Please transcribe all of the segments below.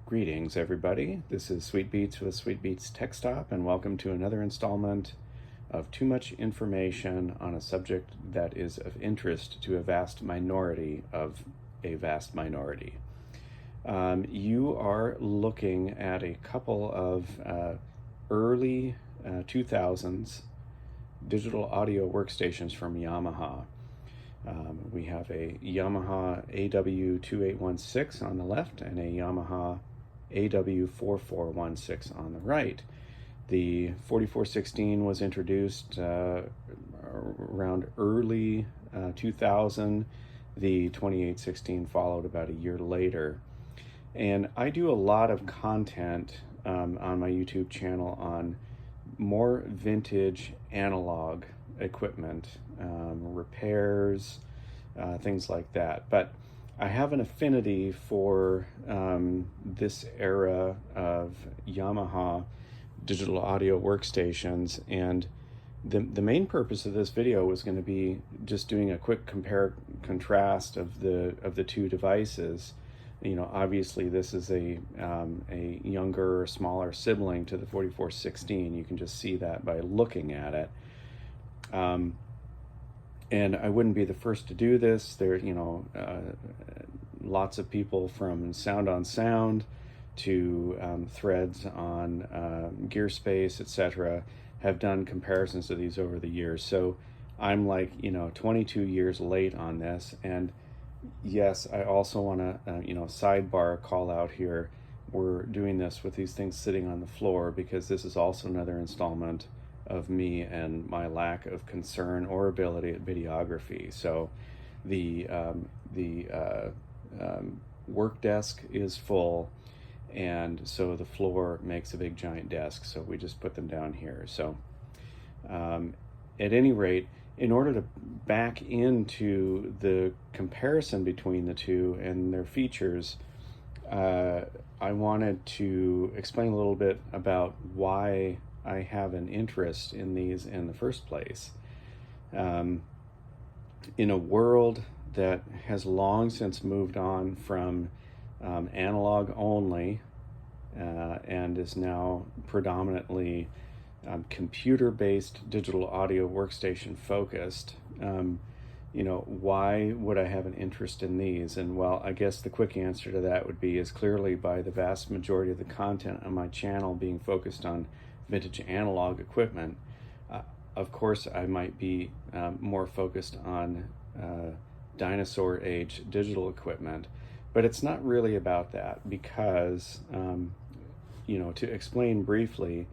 Greetings, everybody. This is Sweet Beats with Sweet Beats Tech Stop, and welcome to another installment of too much information on a subject that is of interest to a vast minority of a vast minority. You are looking at a couple of early 2000s digital audio workstations from Yamaha. We have a Yamaha AW2816 on the left and a Yamaha AW4416 on the right. The 4416 was introduced around early 2000. The 2816 followed about a year later. And I do a lot of content on my YouTube channel on more vintage analog equipment, repairs, things like that. But I have an affinity for this era of Yamaha digital audio workstations, and the main purpose of this video was going to be just doing a quick contrast of the two devices. You know, obviously this is a younger, smaller sibling to the 4416. You can just see that by looking at it. And I wouldn't be the first to do this. There, lots of people from Sound on Sound to Threads on Gearspace, etc., have done comparisons of these over the years. So I'm like, 22 years late on this. And yes, I also want to, sidebar call out here. We're doing this with these things sitting on the floor because this is also another installment of me and my lack of concern or ability at videography. So the work desk is full, and so the floor makes a big giant desk, so we just put them down here. So at any rate, in order to back into the comparison between the two and their features, I wanted to explain a little bit about why I have an interest in these in the first place. In a world that has long since moved on from analog only and is now predominantly computer-based digital audio workstation focused, why would I have an interest in these? And well, I guess the quick answer to that would be is clearly by the vast majority of the content on my channel being focused on vintage analog equipment. Of course, I might be more focused on dinosaur age digital equipment, but it's not really about that because, to explain briefly,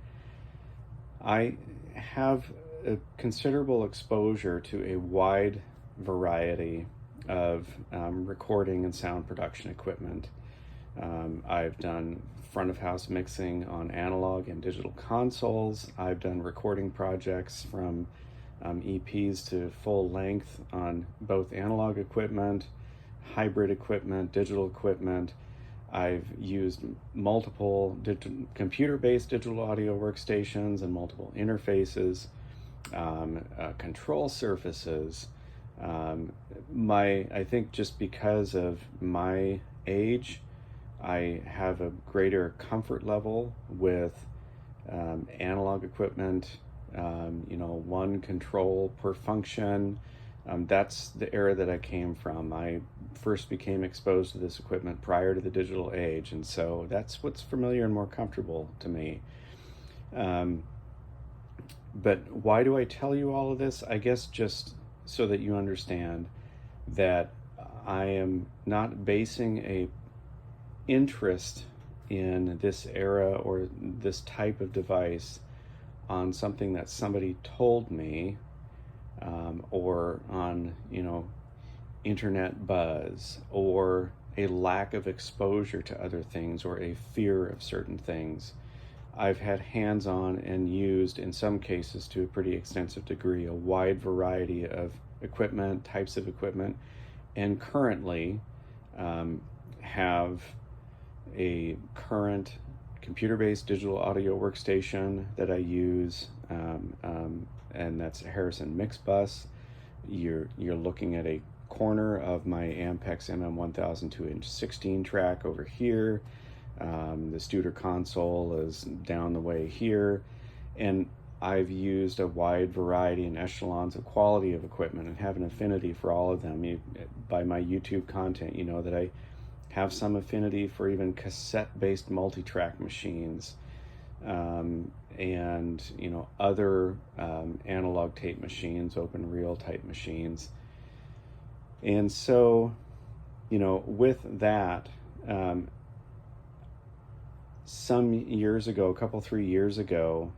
I have a considerable exposure to a wide variety of recording and sound production equipment. I've done front of house mixing on analog and digital consoles. I've done recording projects from EPs to full length on both analog equipment, hybrid equipment, digital equipment. I've used multiple computer-based digital audio workstations and multiple interfaces, control surfaces. I think just because of my age, I have a greater comfort level with analog equipment, one control per function. That's the era that I came from. I first became exposed to this equipment prior to the digital age, and so that's what's familiar and more comfortable to me. But why do I tell you all of this? I guess just so that you understand that I am not basing a interest in this era or this type of device on something that somebody told me, or on internet buzz, or a lack of exposure to other things, or a fear of certain things. I've had hands-on and used, in some cases to a pretty extensive degree, a wide variety of equipment, types of equipment, and currently have a current computer-based digital audio workstation that I use, and that's a Harrison Mix Bus. You're looking at a corner of my Ampex MM1000 2-inch 16 track over here. The Studer console is down the way here, and I've used a wide variety and echelons of quality of equipment and have an affinity for all of them. By my YouTube content, you know that I have some affinity for even cassette-based multitrack machines, and other analog tape machines, open reel type machines. And so, with that, some years ago, a couple, 3 years ago,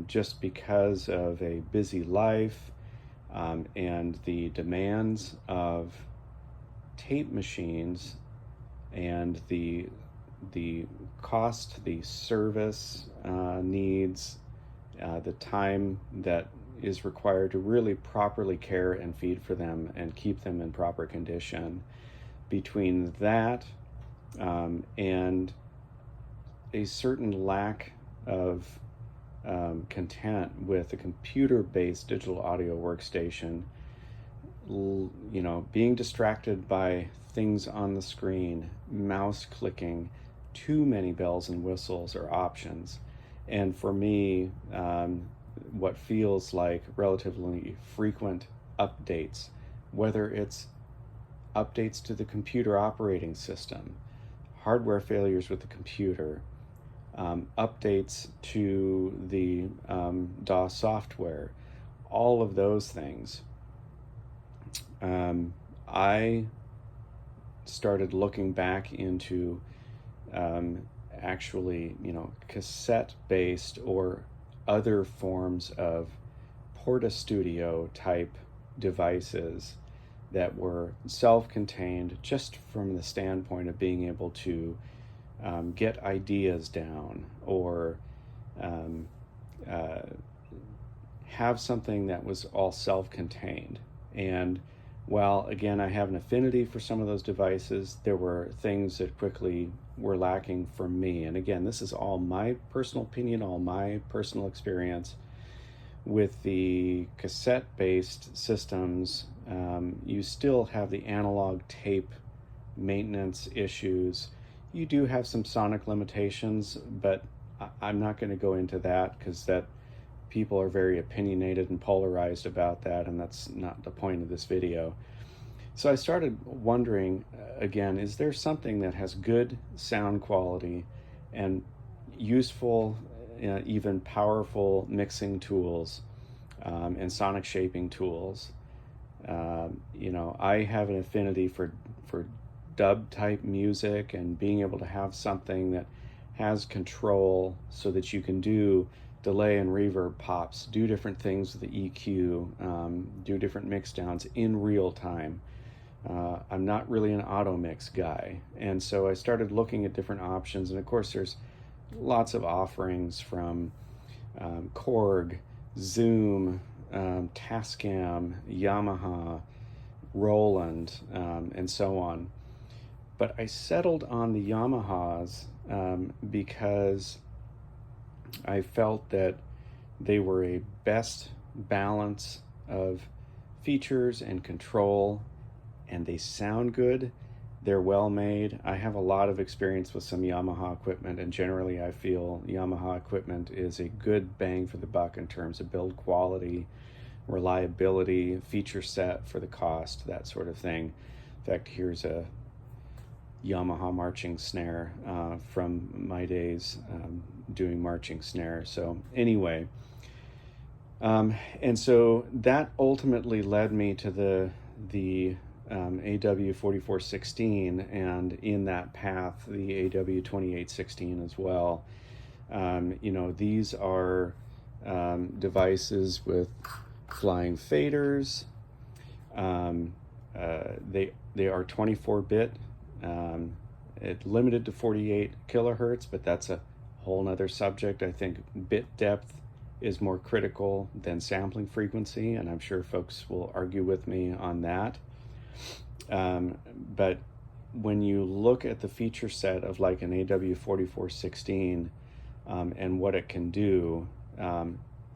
just because of a busy life and the demands of tape machines and the cost, the service needs, the time that is required to really properly care and feed for them and keep them in proper condition. Between that and a certain lack of content with a computer-based digital audio workstation, being distracted by things on the screen, mouse clicking, too many bells and whistles or options, and for me, what feels like relatively frequent updates, whether it's updates to the computer operating system, hardware failures with the computer, updates to the DAW software, all of those things. I started looking back into actually, cassette-based or other forms of Porta-Studio type devices that were self-contained, just from the standpoint of being able to get ideas down, or have something that was all self-contained. And while, again, I have an affinity for some of those devices, there were things that quickly were lacking for me. And again, this is all my personal opinion, all my personal experience. With the cassette-based systems, you still have the analog tape maintenance issues. You do have some sonic limitations, but I'm not going to go into that because that people are very opinionated and polarized about that, and that's not the point of this video. So I started wondering, again, is there something that has good sound quality and useful, even powerful mixing tools and sonic shaping tools? I have an affinity for dub type music and being able to have something that has control so that you can do delay and reverb pops, do different things with the EQ, do different mix downs in real time. I'm not really an auto mix guy, and so I started looking at different options, and of course there's lots of offerings from Korg, Zoom, Tascam, Yamaha, Roland, and so on. But I settled on the Yamahas because I felt that they were a best balance of features and control, and they sound good. They're well made. I have a lot of experience with some Yamaha equipment, and generally I feel Yamaha equipment is a good bang for the buck in terms of build quality, reliability, feature set for the cost, that sort of thing. In fact, here's a Yamaha marching snare from my days doing marching snare. So anyway, and so that ultimately led me to the AW4416, and in that path the AW2816 as well. These are devices with flying faders. They are 24-bit, limited to 48 kilohertz, but that's a whole nother subject. I think bit depth is more critical than sampling frequency, and I'm sure folks will argue with me on that. But when you look at the feature set of like an AW4416 and what it can do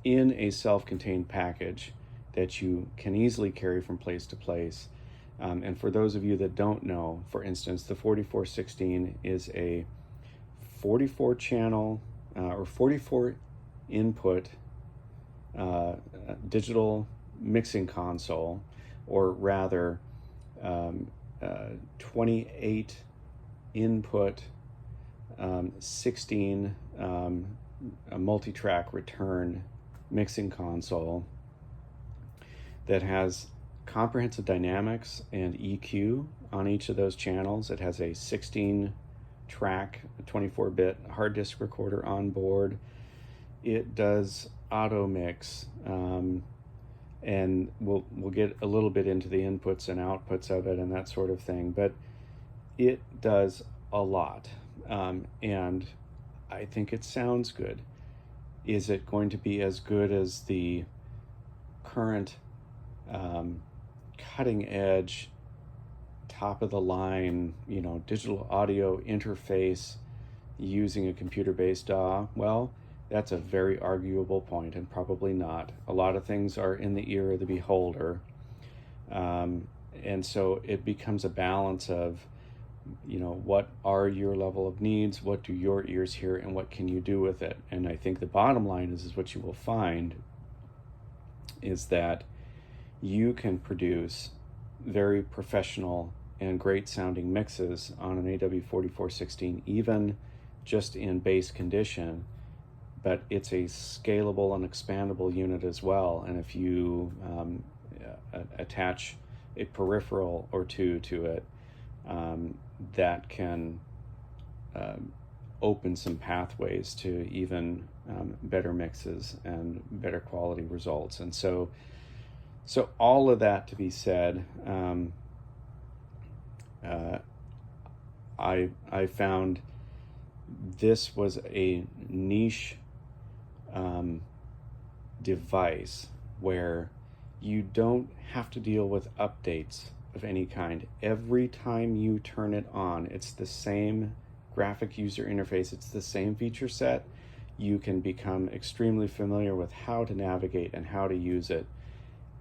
in a self-contained package that you can easily carry from place to place. And for those of you that don't know, for instance, the 4416 is a 44 channel or 44 input digital mixing console, or rather 28 input 16 a multi-track return mixing console that has comprehensive dynamics and EQ on each of those channels. It has a 16 track 24-bit hard disk recorder on board. It does auto mix, and we'll get a little bit into the inputs and outputs of it and that sort of thing, but it does a lot, and I think it sounds good. Is it going to be as good as the current cutting edge, top of the line, digital audio interface using a computer-based DAW? Well, that's a very arguable point, and probably not. A lot of things are in the ear of the beholder, and so it becomes a balance of, what are your level of needs, what do your ears hear, and what can you do with it? And I think the bottom line is what you will find is that you can produce very professional and great sounding mixes on an AW4416, even just in base condition, but it's a scalable and expandable unit as well. And if you attach a peripheral or two to it, that can open some pathways to even better mixes and better quality results. And so all of that to be said, I found this was a niche device where you don't have to deal with updates of any kind. Every time you turn it on, it's the same graphic user interface, it's the same feature set. You can become extremely familiar with how to navigate and how to use it.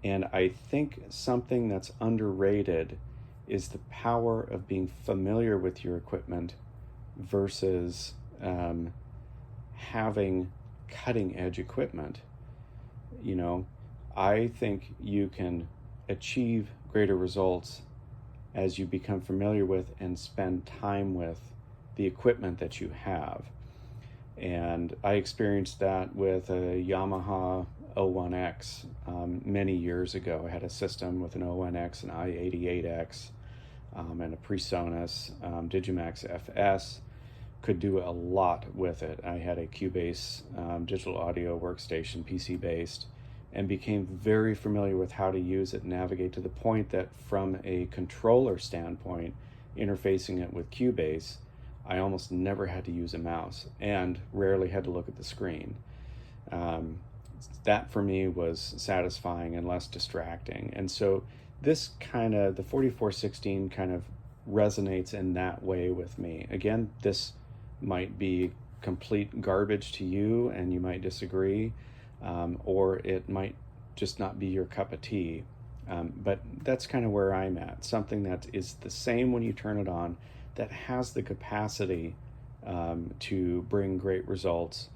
And I think something that's underrated is the power of being familiar with your equipment versus having cutting edge equipment. I think you can achieve greater results as you become familiar with and spend time with the equipment that you have. And I experienced that with a Yamaha O1X many years ago. I had a system with an O1X, an i88X, and a PreSonus Digimax FS. Could do a lot with it. I had a Cubase digital audio workstation, PC-based, and became very familiar with how to use it and navigate, to the point that from a controller standpoint, interfacing it with Cubase, I almost never had to use a mouse and rarely had to look at the screen. That for me was satisfying and less distracting. And so this the 4416 kind of resonates in that way with me. Again, this might be complete garbage to you and you might disagree, or it might just not be your cup of tea. But that's kind of where I'm at. Something that is the same when you turn it on, that has the capacity to bring great results,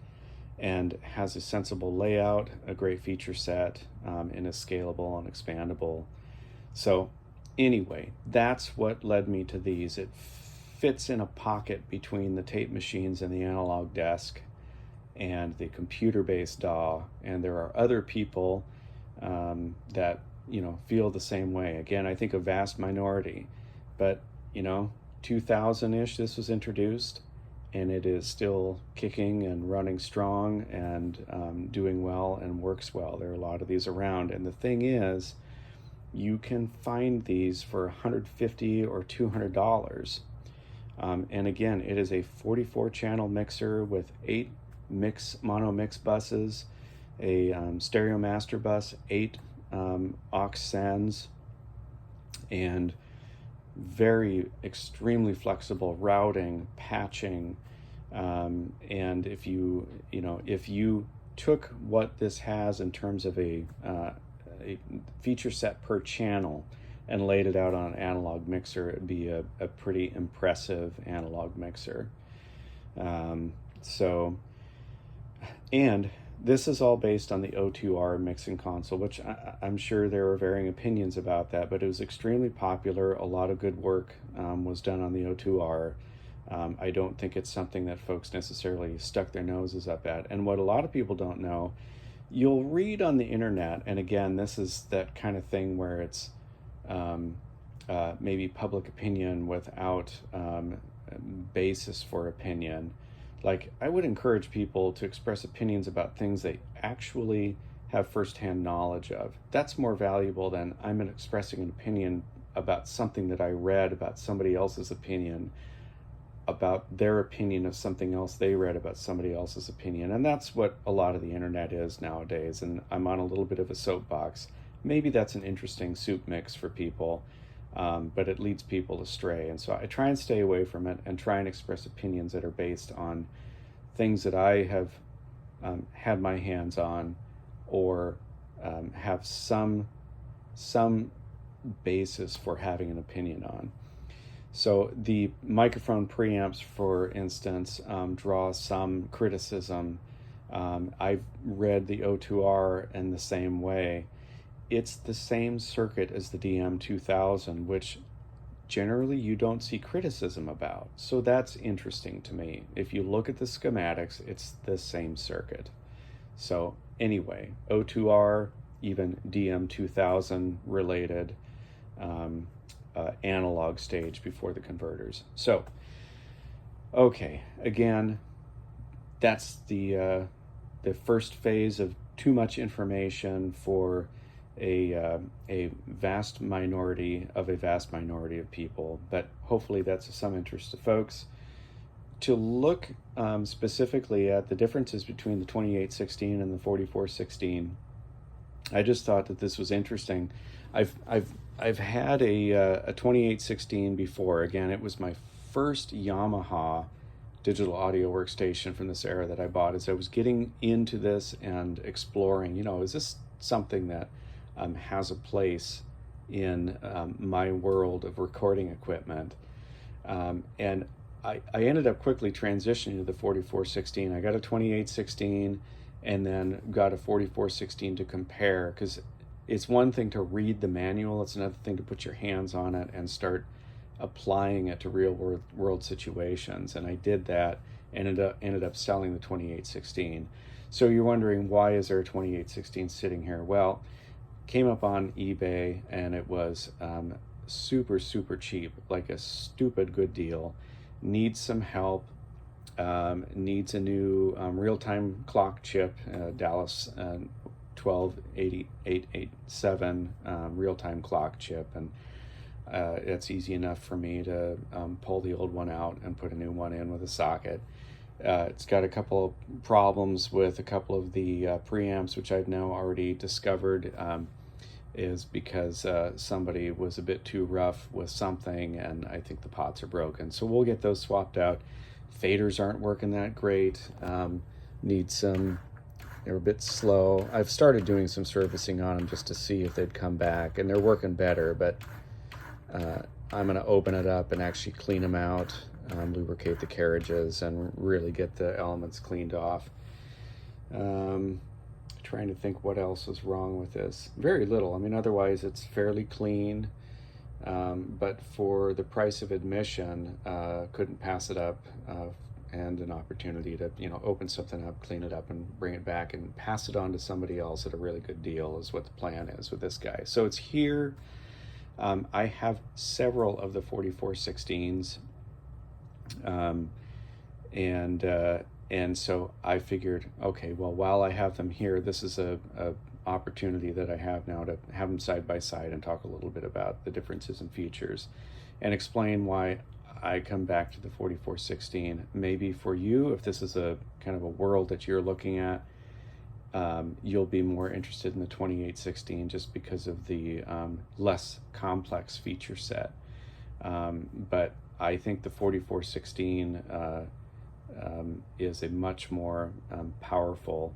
and has a sensible layout, a great feature set, and is scalable and expandable. So anyway, that's what led me to these. It fits in a pocket between the tape machines and the analog desk and the computer-based DAW, and there are other people that feel the same way. Again, I think a vast minority, but 2000-ish this was introduced, and it is still kicking and running strong and doing well and works well. There are a lot of these around, and the thing is, you can find these for $150 or $200. And again, it is a 44-channel mixer with 8 mono mix buses, a stereo master bus, 8 aux sends, and very extremely flexible routing, patching, and if you took what this has in terms of a feature set per channel and laid it out on an analog mixer, it'd be a pretty impressive analog mixer. So, and this is all based on the O2R mixing console, which I'm sure there are varying opinions about that, but it was extremely popular. A lot of good work was done on the O2R. I don't think it's something that folks necessarily stuck their noses up at. And what a lot of people don't know, you'll read on the internet, and again, this is that kind of thing where it's maybe public opinion without basis for opinion. Like, I would encourage people to express opinions about things they actually have firsthand knowledge of. That's more valuable than I'm expressing an opinion about something that I read about somebody else's opinion, about their opinion of something else they read about somebody else's opinion. And that's what a lot of the internet is nowadays. And I'm on a little bit of a soapbox. Maybe that's an interesting soup mix for people, but it leads people astray. And so I try and stay away from it and try and express opinions that are based on things that I have had my hands on, or have some basis for having an opinion on. So the microphone preamps, for instance, draw some criticism. I've read the O2R in the same way. It's the same circuit as the DM2000, which generally you don't see criticism about. So that's interesting to me. If you look at the schematics, it's the same circuit. So anyway, O2R, even DM2000 related analog stage before the converters. So, okay, again, that's the first phase of too much information for a vast minority of people, but hopefully that's of some interest to folks. To look specifically at the differences between the 2816 and the 4416, I just thought that this was interesting. I've had a 2816 before. Again, it was my first Yamaha digital audio workstation from this era that I bought. As I was getting into this and exploring, is this something that has a place in my world of recording equipment? And I ended up quickly transitioning to the 4416. I got a 2816 and then got a 4416 to compare, because it's one thing to read the manual, it's another thing to put your hands on it and start applying it to real world situations. And I did that and ended up selling the 2816. So you're wondering, why is there a 2816 sitting here? Well, came up on eBay and it was super cheap, like a stupid good deal. Needs some help, needs a new real-time clock chip, Dallas 12887 real-time clock chip, and it's easy enough for me to pull the old one out and put a new one in with a socket. It's got a couple of problems with a couple of the preamps, which I've now already discovered is because somebody was a bit too rough with something, and I think the pots are broken. So we'll get those swapped out. Faders aren't working that great. Need some, they're a bit slow. I've started doing some servicing on them just to see if they'd come back, and they're working better, but I'm gonna open it up and actually clean them out, lubricate the carriages, and really get the elements cleaned off. Trying to think what else is wrong with this. Very little. I mean, otherwise it's fairly clean, but for the price of admission, couldn't pass it up, and an opportunity to open something up, clean it up, and bring it back and pass it on to somebody else at a really good deal is what the plan is with this guy. So it's here. I have several of the 4416s, and so I figured, okay, well, while I have them here, this is a opportunity that I have now to have them side by side and talk a little bit about the differences in features and explain why I come back to the 4416. Maybe for you, if this is a kind of a world that you're looking at, you'll be more interested in the 2816 just because of the less complex feature set. But I think the 4416 is a much more powerful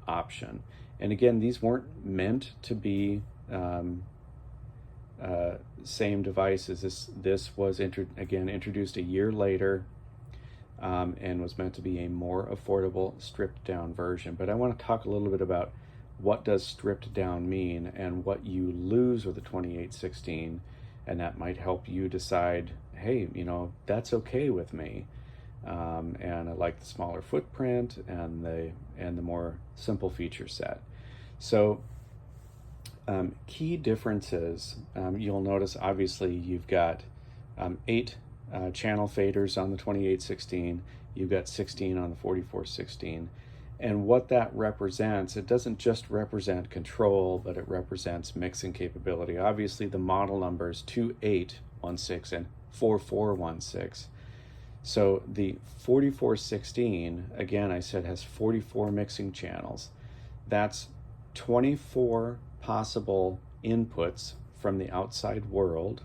option. And again, these weren't meant to be same devices. This was introduced a year later. and was meant to be a more affordable stripped down version. But I want to talk a little bit about what does stripped down mean and what you lose with the 2816, and that might help you decide, hey, you know, that's okay with me. And I like the smaller footprint and the more simple feature set. So key differences, you'll notice obviously you've got 8 channel faders on the 2816, you've got 16 on the 4416. And what that represents, it doesn't just represent control, but it represents mixing capability. Obviously the model numbers 2816 and 4416. So the 4416, again, I said has 44 mixing channels. That's 24 possible inputs from the outside world,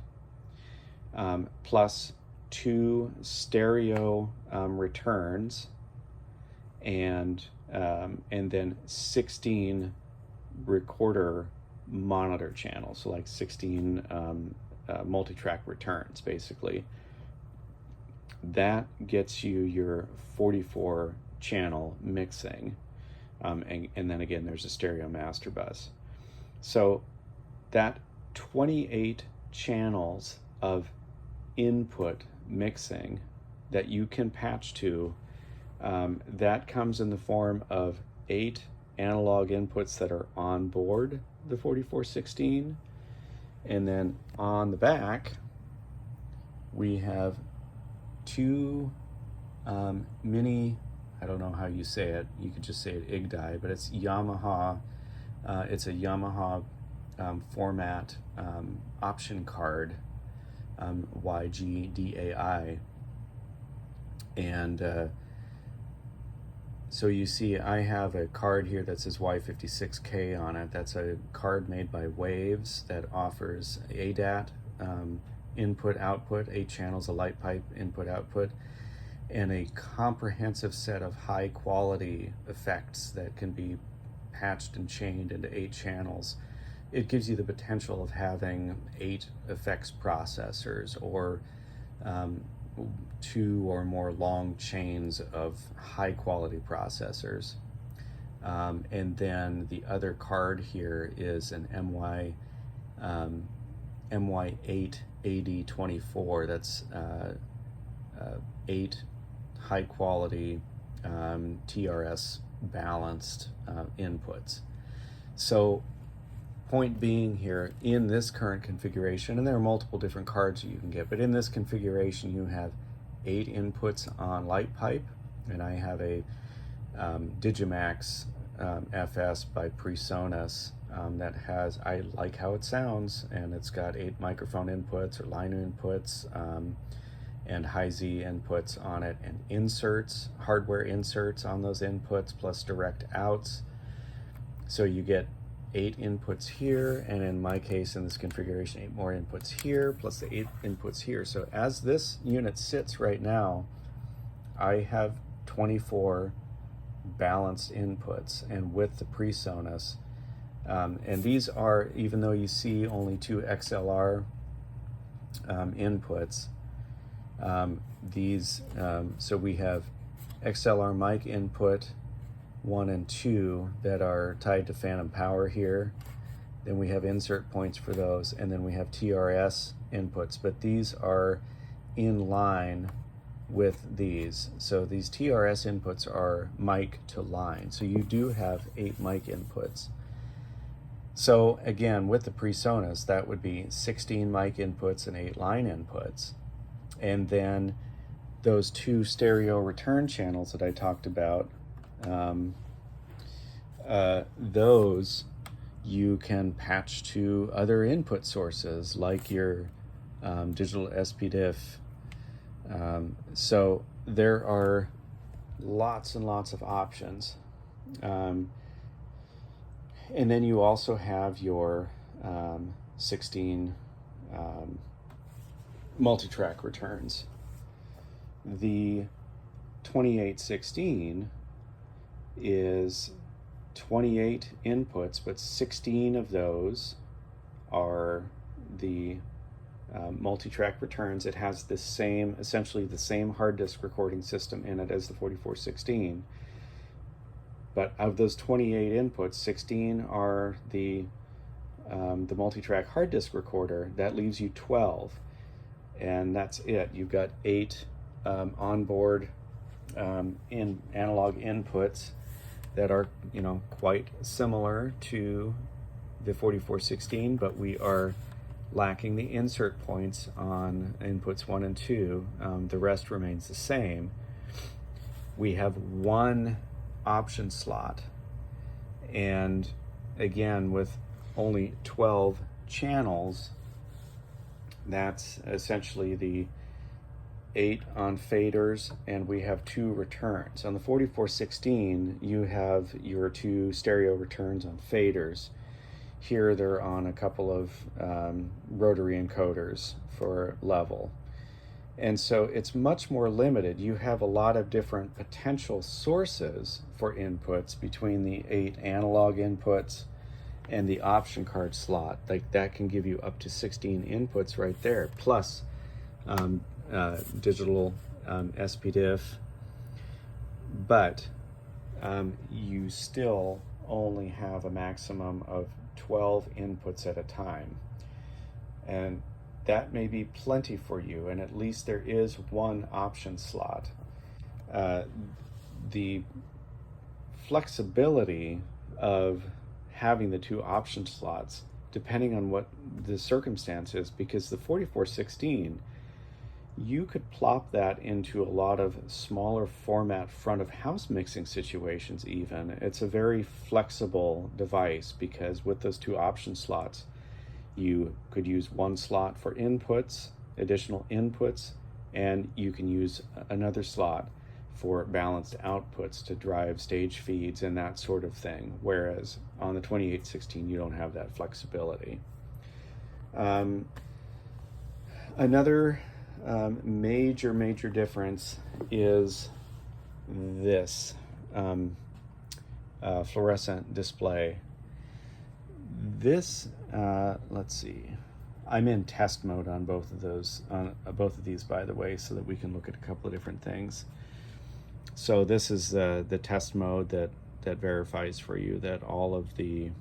plus 2 stereo returns, and then 16 recorder monitor channels, so like 16 multi-track returns, basically. That gets you your 44 channel mixing, and then again there's a stereo master bus. So that 28 channels of input mixing that you can patch to, that comes in the form of 8 analog inputs that are on board the 4416, and then on the back we have 2 mini, I don't know how you say it, you could just say it IGDI, but it's Yamaha, it's a Yamaha format option card, YGDAI, and so you see I have a card here that says Y56K on it. That's a card made by Waves that offers ADAT, input output, 8 channels, a light pipe input output, and a comprehensive set of high quality effects that can be patched and chained into 8 channels. It gives you the potential of having 8 effects processors, or 2 or more long chains of high quality processors. And then the other card here is an MY8 AD24. That's 8 high quality TRS balanced inputs. So point being here, in this current configuration, and there are multiple different cards you can get, but in this configuration you have 8 inputs on light pipe, and I have a Digimax FS by PreSonus that has, I like how it sounds, and it's got 8 microphone inputs or line inputs, and high-Z inputs on it, and inserts, hardware inserts on those inputs, plus direct outs. So you get 8 inputs here, and in my case, in this configuration, 8 more inputs here, plus the 8 inputs here. So as this unit sits right now, I have 24 balanced inputs, and with the PreSonus, and these are, even though you see only 2 XLR inputs, so we have XLR mic input 1 and 2 that are tied to phantom power here. Then we have insert points for those, and then we have TRS inputs, but these are in line with these. So these TRS inputs are mic to line. So you do have 8 mic inputs. So again, with the PreSonus, that would be 16 mic inputs and 8 line inputs. And then those 2 stereo return channels that I talked about, those you can patch to other input sources like your digital SPDIF. So there are lots and lots of options. And then you also have your 16 multi-track returns. The 2816 is 28 inputs, but 16 of those are the multi-track returns. It has the same, essentially the same hard disk recording system in it as the 4416. But of those 28 inputs, 16 are the multi-track hard disk recorder. That leaves you 12, and that's it. You've got 8 onboard in analog inputs that are, you know, quite similar to the 4416, but we are lacking the insert points on inputs 1 and 2. The rest remains the same. We have one option slot, and again, with only 12 channels, that's essentially the 8 on faders, and we have 2 returns. On the 4416, you have your 2 stereo returns on faders. Here they're on a couple of rotary encoders for level. And so it's much more limited. You have a lot of different potential sources for inputs between the 8 analog inputs and the option card slot. Like, that can give you up to 16 inputs right there, plus digital SPDIF. But you still only have a maximum of 12 inputs at a time. And that may be plenty for you, and at least there is one option slot. The flexibility of having the 2 option slots, depending on what the circumstance is, because the 4416, you could plop that into a lot of smaller format front of house mixing situations even. It's a very flexible device, because with those 2 option slots, you could use one slot for inputs, additional inputs, and you can use another slot for balanced outputs to drive stage feeds and that sort of thing. Whereas on the 2816, you don't have that flexibility. Another major difference is this fluorescent display. This, let's see, I'm in test mode on both of those, on both of these, by the way, so that we can look at a couple of different things. So this is the test mode that verifies for you that all of the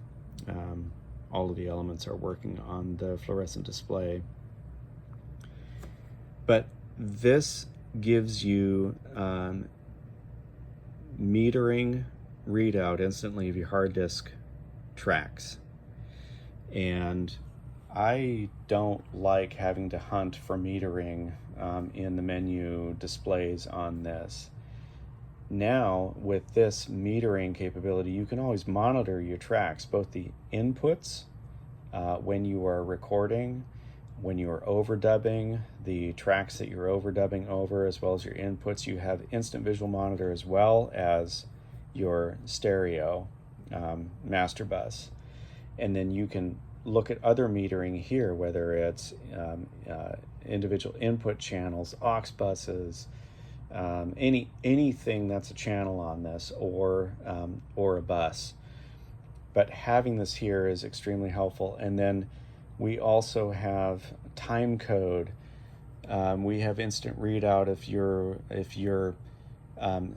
elements are working on the fluorescent display. But this gives you metering readout instantly of your hard disk tracks. And I don't like having to hunt for metering in the menu displays on this. Now, with this metering capability, you can always monitor your tracks, both the inputs when you are recording, when you are overdubbing, the tracks that you're overdubbing over, as well as your inputs. You have instant visual monitor as well as your stereo master bus. And then you can look at other metering here, whether it's individual input channels, aux buses, anything that's a channel on this, or a bus. But having this here is extremely helpful. And then we also have time code. We have instant readout if you're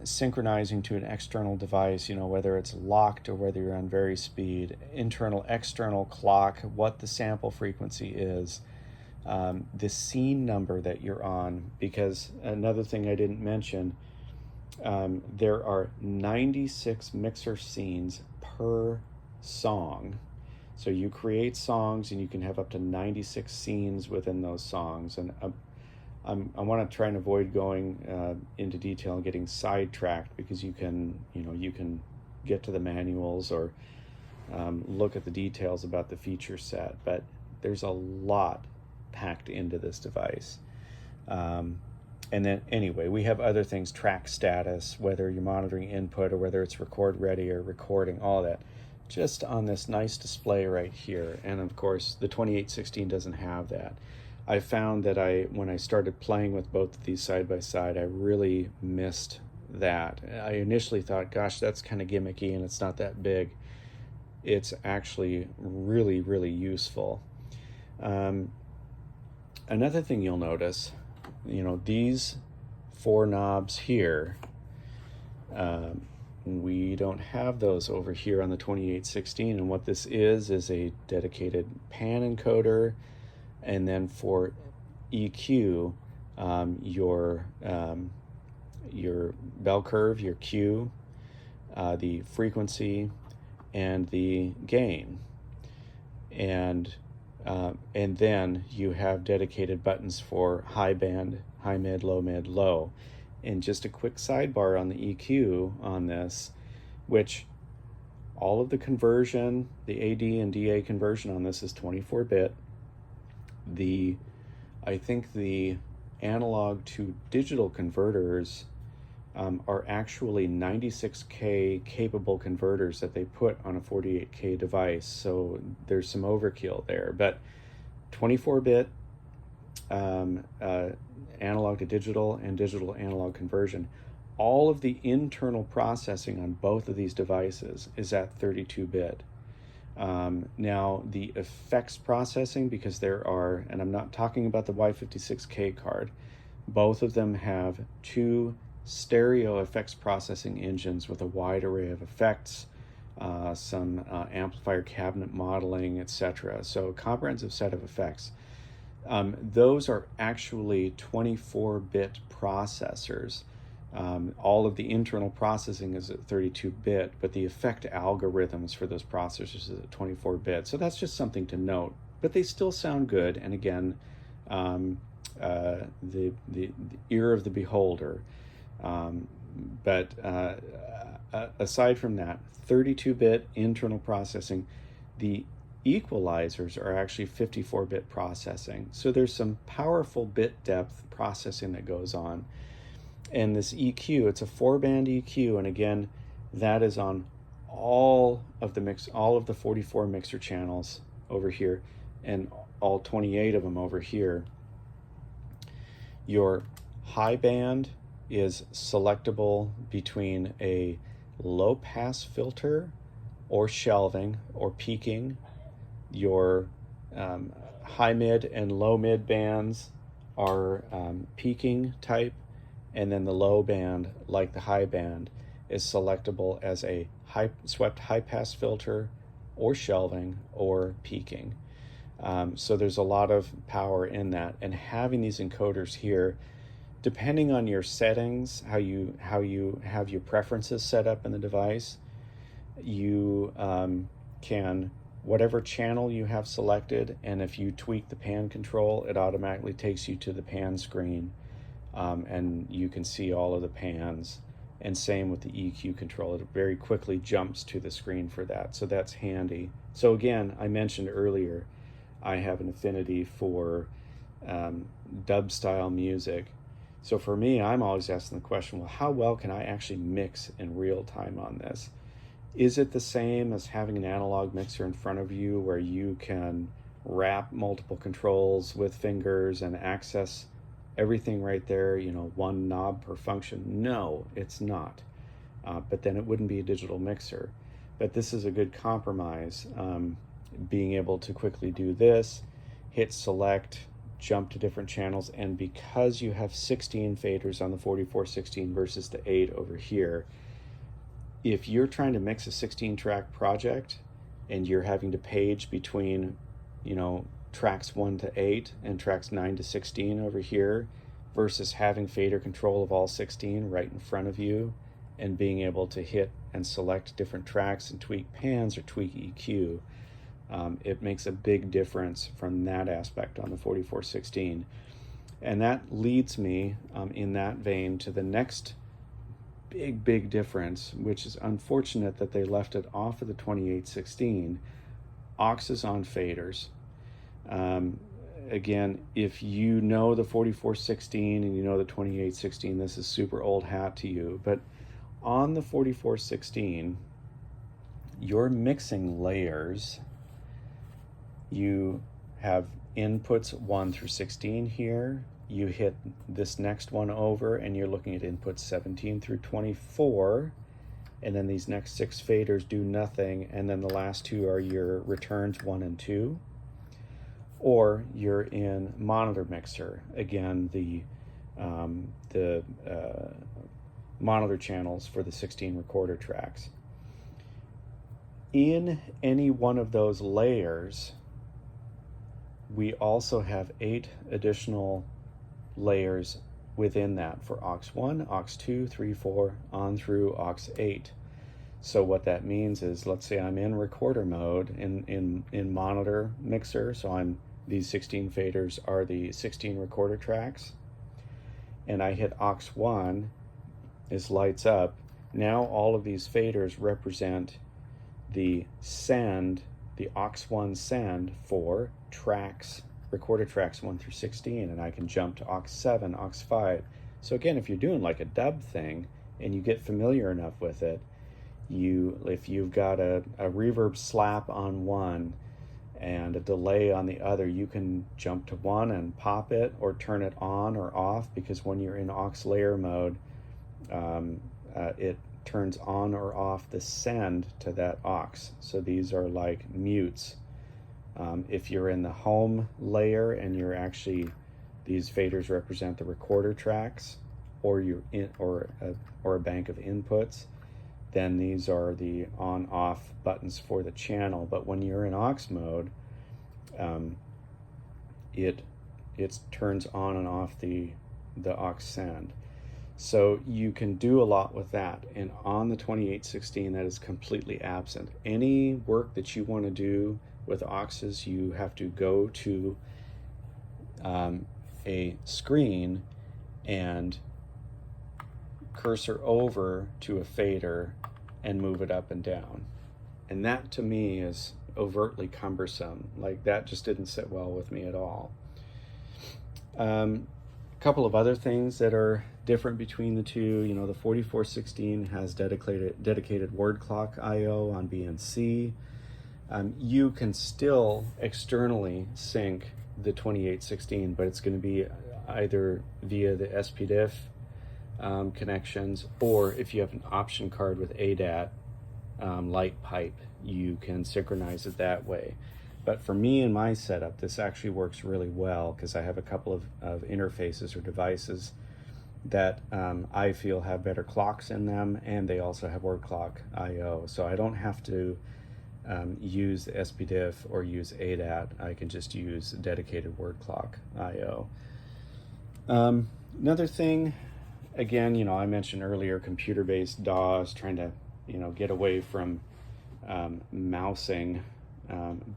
synchronizing to an external device, you know, whether it's locked or whether you're on vary speed, internal, external clock, what the sample frequency is, the scene number that you're on. Because another thing I didn't mention, there are 96 mixer scenes per song. So you create songs and you can have up to 96 scenes within those songs. And I want to try and avoid going into detail and getting sidetracked, because you can get to the manuals or look at the details about the feature set, but there's a lot packed into this device. And then anyway, we have other things, track status, whether you're monitoring input or whether it's record ready or recording, all that, just on this nice display right here. And of course, the 2816 doesn't have that. I found that when I started playing with both of these side by side, I really missed that. I initially thought, gosh, that's kind of gimmicky and it's not that big. It's actually really useful. Another thing you'll notice, these 4 knobs here, we don't have those over here on the 2816, and what this is a dedicated pan encoder, and then for EQ, your bell curve, your Q, the frequency, and the gain, and then you have dedicated buttons for high band, high mid, low. And just a quick sidebar on the EQ on this, which all of the conversion, the AD and DA conversion on this is 24-bit. I think the analog to digital converters are actually 96K capable converters that they put on a 48K device. So there's some overkill there, but 24-bit analog to digital and digital analog conversion, all of the internal processing on both of these devices is at 32-bit. Now the effects processing, because there are, and I'm not talking about the Y56K card, both of them have 2 stereo effects processing engines with a wide array of effects, some amplifier cabinet modeling, etc. So a comprehensive set of effects. Those are actually 24-bit processors. All of the internal processing is at 32-bit, but the effect algorithms for those processors is at 24-bit. So that's just something to note. But they still sound good, and again, the ear of the beholder. But aside from that, 32-bit internal processing, the equalizers are actually 54-bit processing. So there's some powerful bit depth processing that goes on. And this EQ, it's a 4-band EQ, and again, that is on all of the 44 mixer channels over here, and all 28 of them over here. Your high band is selectable between a low pass filter or shelving or peaking. Your high mid and low mid bands are peaking type, and then the low band, like the high band, is selectable as a swept high pass filter or shelving or peaking. So there's a lot of power in that, and having these encoders here, depending on your settings, how you have your preferences set up in the device, you can, whatever channel you have selected, and if you tweak the pan control, it automatically takes you to the pan screen, and you can see all of the pans. And same with the EQ control, it very quickly jumps to the screen for that, so that's handy. So again, I mentioned earlier, I have an affinity for dub style music. So for me, I'm always asking the question, well, how well can I actually mix in real time on this? Is it the same as having an analog mixer in front of you where you can wrap multiple controls with fingers and access everything right there, one knob per function? No, it's not. But then it wouldn't be a digital mixer. But this is a good compromise. Being able to quickly do this, hit select, jump to different channels, and because you have 16 faders on the 4416 versus the 8 over here, if you're trying to mix a 16-track project and you're having to page between, tracks 1 to 8 and tracks 9 to 16 over here, versus having fader control of all 16 right in front of you and being able to hit and select different tracks and tweak pans or tweak EQ, it makes a big difference from that aspect on the 4416. And that leads me in that vein to the next big difference, which is unfortunate that they left it off of the 2816, auxes on faders. Again, if you know the 4416 and you know the 2816, this is super old hat to you, but on the 4416, your mixing layers, you have inputs 1 through 16 here. You hit this next one over and you're looking at inputs 17 through 24, and then these next 6 faders do nothing, and then the last 2 are your returns 1 and 2. or you're in monitor mixer. Again, the monitor channels for the 16 recorder tracks. In any one of those layers, we also have 8 additional layers within that for aux1, aux2, 3, 4, on through aux8. So what that means is, let's say I'm in recorder mode in monitor mixer, so these 16 faders are the 16 recorder tracks, and I hit aux1, this lights up. Now all of these faders represent the send, the aux1 send for tracks, recorder tracks 1 through 16, and I can jump to aux7, aux5. So again, if you're doing like a dub thing and you get familiar enough with it, if you've got a reverb slap on one and a delay on the other, you can jump to one and pop it or turn it on or off, because when you're in aux layer mode, it turns on or off the send to that aux. So these are like mutes. If you're in the home layer and you're actually, these faders represent the recorder tracks, or you're in, or a bank of inputs, then these are the on-off buttons for the channel. But when you're in aux mode, it turns on and off the aux send. So you can do a lot with that. And on the 2816, that is completely absent. Any work that you want to do with auxes, you have to go to a screen and cursor over to a fader and move it up and down. And that to me is overtly cumbersome. Like, that just didn't sit well with me at all. A couple of other things that are different between the two, you know, the 4416 has dedicated word clock IO on BNC. You can still externally sync the 2816, but it's going to be either via the SPDIF connections, or if you have an option card with ADAT light pipe, you can synchronize it that way. But for me in my setup, this actually works really well, because I have a couple of interfaces or devices that I feel have better clocks in them, and they also have word clock IO. So I don't have to use the SPDIF or use ADAT. I can just use dedicated word clock IO. Another thing, again, you know, I mentioned earlier computer-based DAWs, trying to, you know, get away from mousing,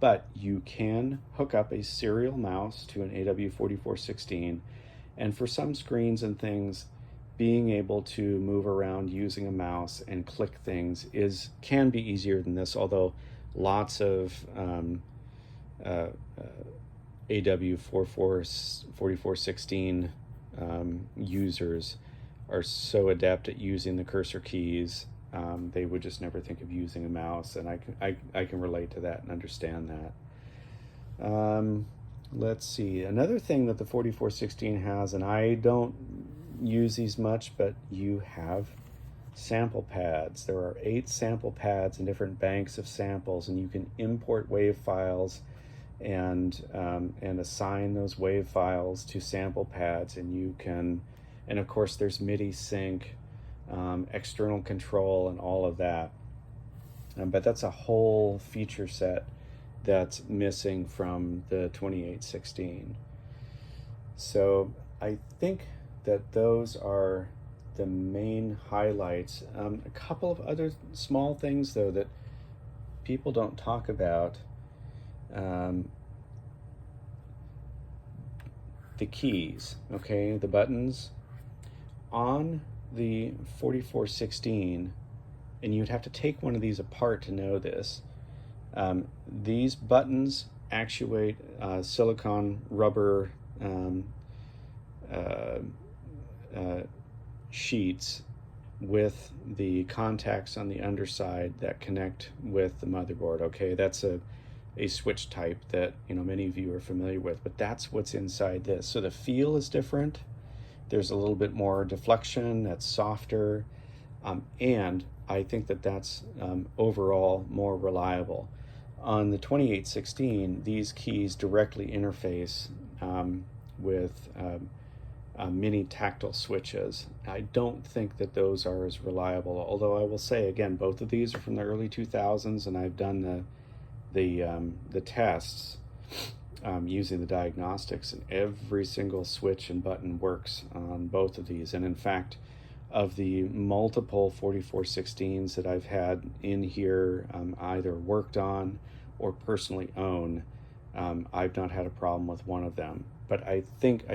but you can hook up a serial mouse to an AW4416, and for some screens and things, being able to move around using a mouse and click things can be easier than this, although lots of AW4416 users are so adept at using the cursor keys, they would just never think of using a mouse, and I can relate to that and understand that. Let's see, another thing that the 4416 has, and I don't use these much, but you have sample pads. There are 8 sample pads and different banks of samples, and you can import WAV files and assign those WAV files to sample pads, and you can, and of course there's MIDI sync, external control, and all of that. But that's a whole feature set that's missing from the 2816. So I think that those are the main highlights. A couple of other small things though that people don't talk about. The keys, okay, the buttons on the 4416, and you'd have to take one of these apart to know this. These buttons actuate silicone rubber sheets with the contacts on the underside that connect with the motherboard. Okay, that's a switch type that, you know, many of you are familiar with, but that's what's inside this. So the feel is different. There's a little bit more deflection, that's softer, and I think that that's overall more reliable. On the 2816, these keys directly interface with mini tactile switches. I don't think that those are as reliable, although I will say again, both of these are from the early 2000s, and I've done the tests using the diagnostics, and every single switch and button works on both of these. And in fact, of the multiple 4416s that I've had in here, either worked on or personally own, I've not had a problem with one of them. But I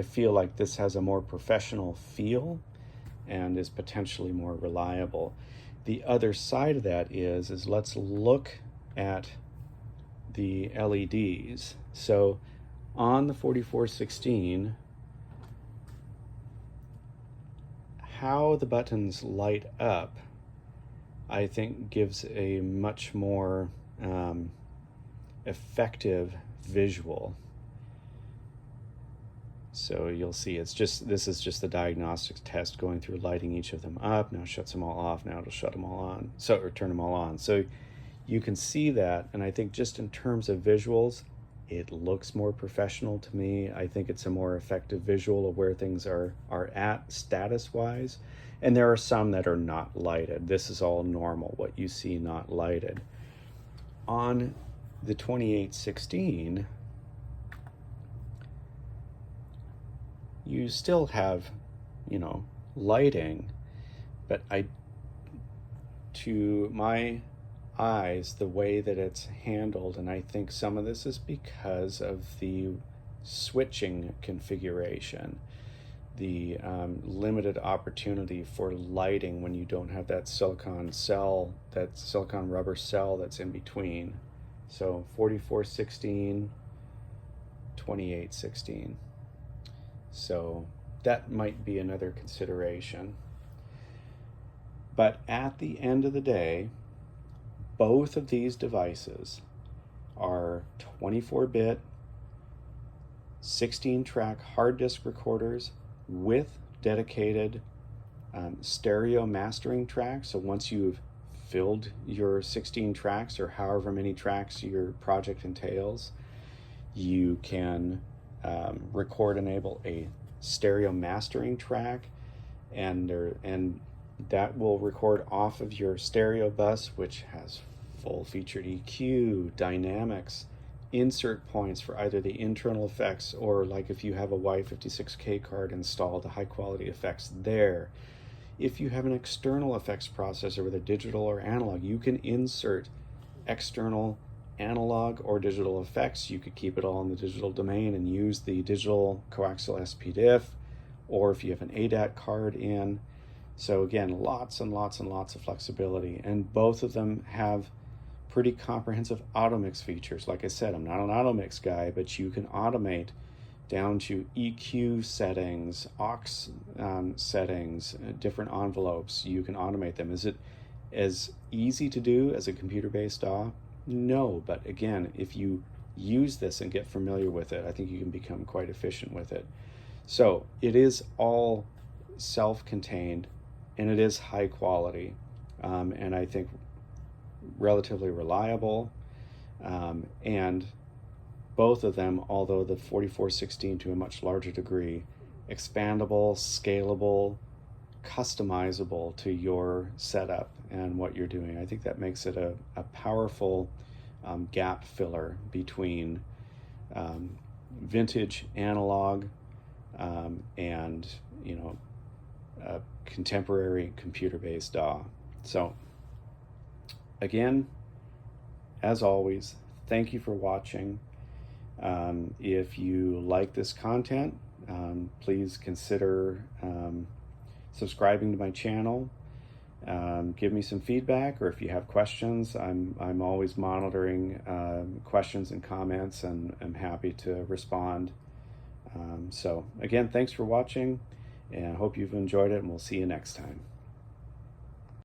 feel like this has a more professional feel and is potentially more reliable. The other side of that is let's look at the LEDs. So on the 4416, how the buttons light up, I think, gives a much more effective visual. So you'll see this is just the diagnostics test going through lighting each of them up. Now it shuts them all off. Now it'll shut them all on, or turn them all on. So you can see that, and I think just in terms of visuals, it looks more professional to me. I think it's a more effective visual of where things are at status-wise. And there are some that are not lighted. This is all normal, what you see not lighted. On the 2816, you still have, lighting, but to my eyes, the way that it's handled, and I think some of this is because of the switching configuration, the limited opportunity for lighting when you don't have that silicon rubber cell that's in between. So 4416, 2816. So that might be another consideration. But at the end of the day, both of these devices are 24-bit, 16-track hard disk recorders with dedicated stereo mastering tracks. So once you've filled your 16 tracks or however many tracks your project entails, you can enable a stereo mastering track, and that will record off of your stereo bus, which has full featured EQ, dynamics, insert points for either the internal effects or, like if you have a Y56K card installed, the high quality effects there. If you have an external effects processor, whether digital or analog, you can insert external analog or digital effects. You could keep it all in the digital domain and use the digital coaxial SPDIF, or if you have an ADAT card in. So again, lots and lots and lots of flexibility, and both of them have pretty comprehensive auto mix features. Like I said, I'm not an auto mix guy, but you can automate down to EQ settings, aux settings, different envelopes. You can automate them. Is it as easy to do as a computer-based DAW? No, but again, if you use this and get familiar with it, I think you can become quite efficient with it. So it is all self-contained, and it is high quality, and I think relatively reliable, and both of them, although the 4416 to a much larger degree, expandable, scalable, customizable to your setup and what you're doing. I think that makes it a powerful gap filler between vintage analog and a contemporary computer-based DAW. So again, as always, thank you for watching. If you like this content, please consider subscribing to my channel. Give me some feedback, or if you have questions, I'm always monitoring questions and comments, and I'm happy to respond. So again, thanks for watching, and I hope you've enjoyed it, and we'll see you next time.